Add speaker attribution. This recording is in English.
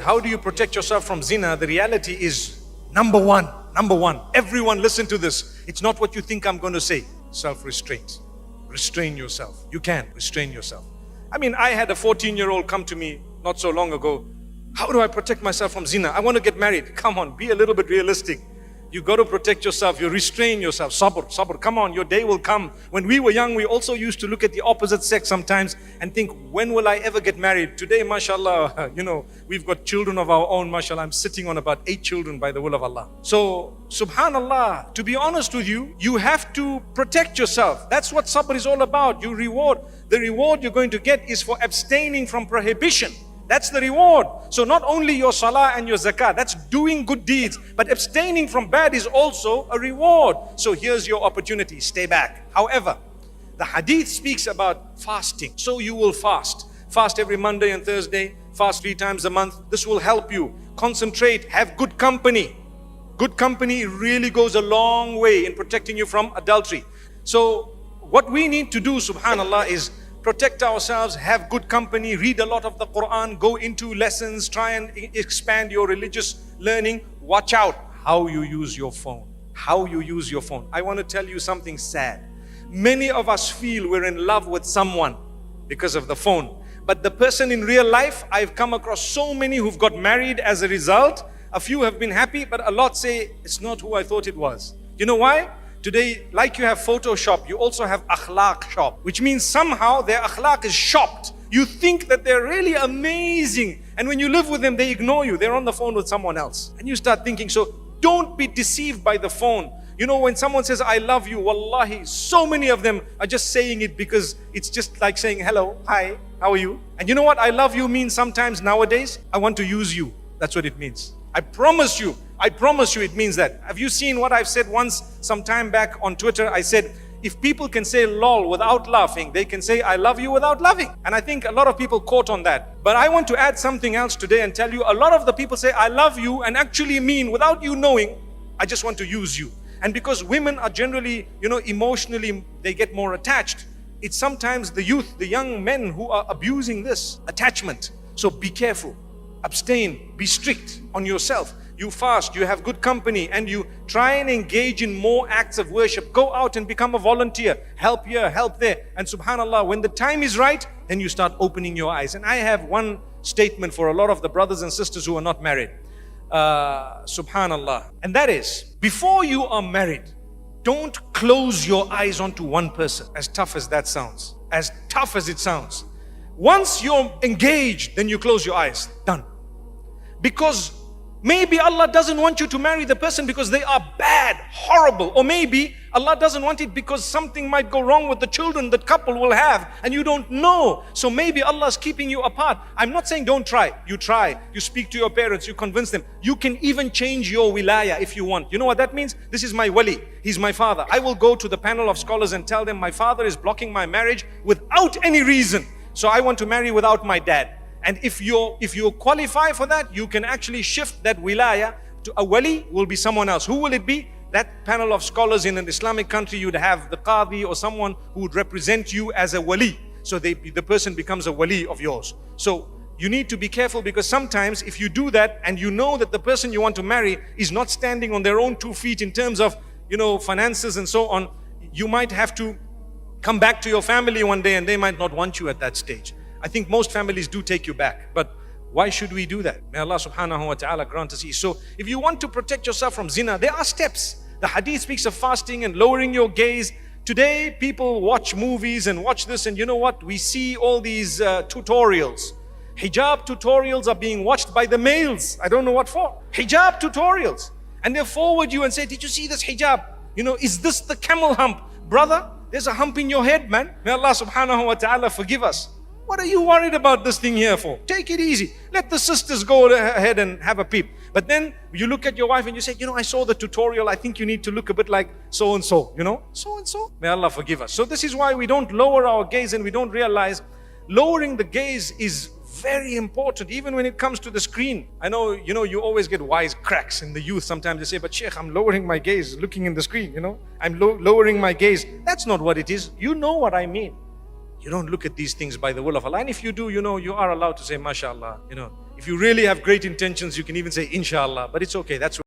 Speaker 1: how do you protect yourself from zina? The reality is number one, everyone listen to this. It's not what you think I'm going to say. Self-restraint. Restrain yourself. You can restrain yourself. I mean, I had a 14-year-old come to me not so long ago. How do I protect myself from zina? I want to get married. Come on, be a little bit realistic. You got to protect yourself. You restrain yourself. Sabr. Come on, your day will come. When we were young, we also used to look at the opposite sex sometimes and think, when will I ever get married? Today, mashallah, we've got children of our own, mashallah. I'm sitting on about 8 children by the will of Allah. So, subhanallah, to be honest with you, you have to protect yourself. That's what sabr is all about. The reward you're going to get is for abstaining from prohibition. That's the reward. So not only your salah and your zakah, that's doing good deeds, but abstaining from bad is also a reward. So here's your opportunity, stay back. However, the hadith speaks about fasting. So you will fast. Fast every Monday and Thursday, fast 3 times a month. This will help you. Concentrate, have good company. Good company really goes a long way in protecting you from adultery. So what we need to do, subhanallah, is protect ourselves, have good company, read a lot of the Qur'an, go into lessons, try and expand your religious learning. Watch out how you use your phone. How you use your phone. I want to tell you something sad. Many of us feel we're in love with someone because of the phone. But the person in real life, I've come across so many who've got married as a result. A few have been happy, but a lot say, it's not who I thought it was. You know why? Today, like you have Photoshop, you also have akhlaq shop, which means somehow their akhlaq is shopped. You think that they're really amazing, and when you live with them, they ignore you. They're on the phone with someone else. And you start thinking, so don't be deceived by the phone. You know, when someone says, I love you, wallahi, so many of them are just saying it because it's just like saying, hello, hi, how are you? And you know what I love you means sometimes nowadays? I want to use you. That's what it means. I promise you it means that. Have you seen what I've said once, some time back on Twitter? I said, if people can say lol without laughing, they can say I love you without loving. And I think a lot of people caught on that. But I want to add something else today and tell you, a lot of the people say I love you and actually mean, without you knowing, I just want to use you. And because women are generally, emotionally, they get more attached. It's sometimes the youth, the young men who are abusing this attachment. So be careful. Abstain, be strict on yourself. You fast, you have good company, and you try and engage in more acts of worship. Go out and become a volunteer. Help here, help there. And subhanallah, when the time is right, then you start opening your eyes. And I have one statement for a lot of the brothers and sisters who are not married. Subhanallah. And that is, before you are married, don't close your eyes onto one person. As tough as that sounds. As tough as it sounds. Once you're engaged, then you close your eyes. Done. Because maybe Allah doesn't want you to marry the person because they are bad, horrible. Or maybe Allah doesn't want it because something might go wrong with the children that couple will have and you don't know. So maybe Allah is keeping you apart. I'm not saying don't try. You try. You speak to your parents. You convince them. You can even change your wilaya if you want. You know what that means? This is my wali. He's my father. I will go to the panel of scholars and tell them my father is blocking my marriage without any reason. So I want to marry without my dad. And if you qualify for that, you can actually shift that wilaya to a wali will be someone else. Who will it be? That panel of scholars in an Islamic country, you'd have the qadi or someone who would represent you as a wali. So the person becomes a wali of yours. So you need to be careful because sometimes if you do that and you know that the person you want to marry is not standing on their own 2 feet in terms of, finances and so on, you might have to come back to your family one day and they might not want you at that stage. I think most families do take you back, but why should we do that? May Allah subhanahu wa ta'ala grant us ease. So if you want to protect yourself from zina, there are steps. The hadith speaks of fasting and lowering your gaze. Today people watch movies and watch this, and you know what? We see all these tutorials. Hijab tutorials are being watched by the males. I don't know what for. Hijab tutorials. And they forward you and say, did you see this hijab? Is this the camel hump? Brother, there's a hump in your head, man. May Allah subhanahu wa ta'ala forgive us. What are you worried about this thing here for? Take it easy. Let the sisters go ahead and have a peep. But then you look at your wife and you say, I saw the tutorial. I think you need to look a bit like so-and-so, so-and-so. May Allah forgive us. So this is why we don't lower our gaze and we don't realize lowering the gaze is very important, even when it comes to the screen. I know, you always get wise cracks in the youth. Sometimes they say, but Sheikh, I'm lowering my gaze, looking in the screen, I'm lowering my gaze. That's not what it is. You know what I mean. You don't look at these things by the will of Allah. And if you do, you are allowed to say, mashallah, If you really have great intentions, you can even say inshallah, but it's okay. That's